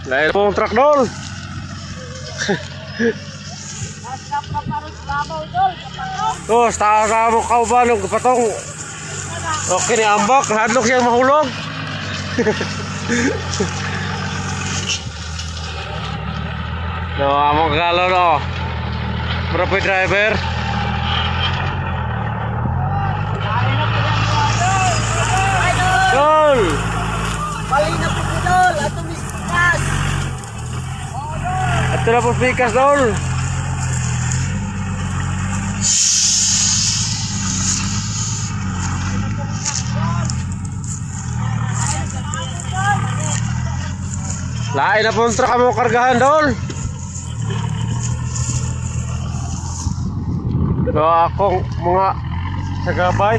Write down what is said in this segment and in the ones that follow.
Lain pong truck dol. Oh, sa mo kauban ng patong. Okay ni ambak, hadlok siyang mahulog. No, amo galo no. Berapa driver? Dol. Balik na po dol, ato miskas. Ato na po pikas dol. Lain na po ang truck mo kargahan dol. So akong mga sagabay.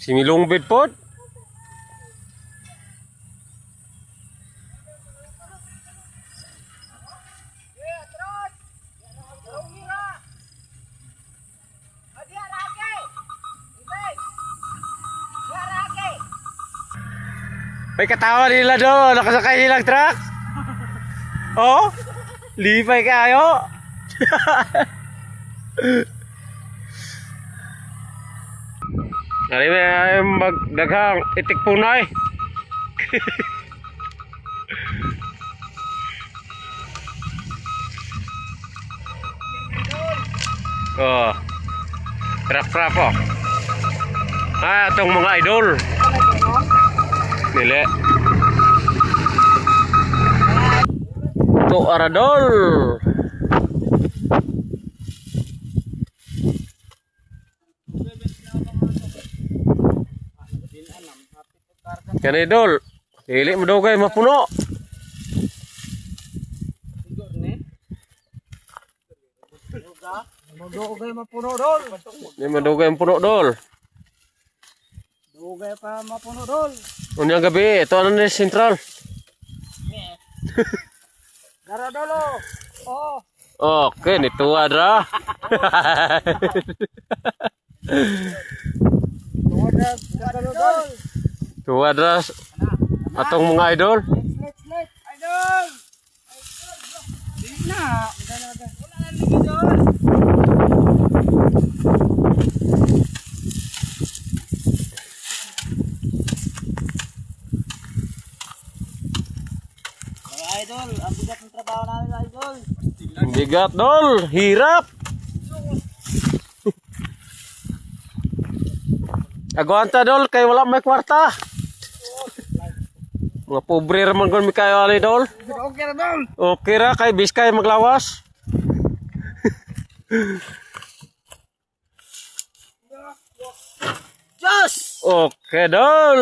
Similong bed pod. May katawa nila doon, nakasakay nilang truck. Oh, lipay kayo. Ari may magdaghang itik punay. Oh. Trap oh. Ah, itong mga idol. Nile. To aradol. Yan idol, hili mo daw kayo mapuno. Dugay mapuno dol. Hindi mo daw kayo mapuno dol. Dugay pa mapuno dol. Unyang gabi, ito ano na sentral. Dara dolo. Oh. Okay, nito adra. Dara dol. Tuwa adra atong mga idol. Let. Idol. Di na. Wala na ligi dol. Idol, ang bigat ng trabaho namin, idol. Bigat dol, hirap. Aguanta dol, kay wala may kwarta. Mga pobre raman kon mi kayo ali dol. Okay na dol. Okay ra kay biskay maglawas. Diyos! Okay dol.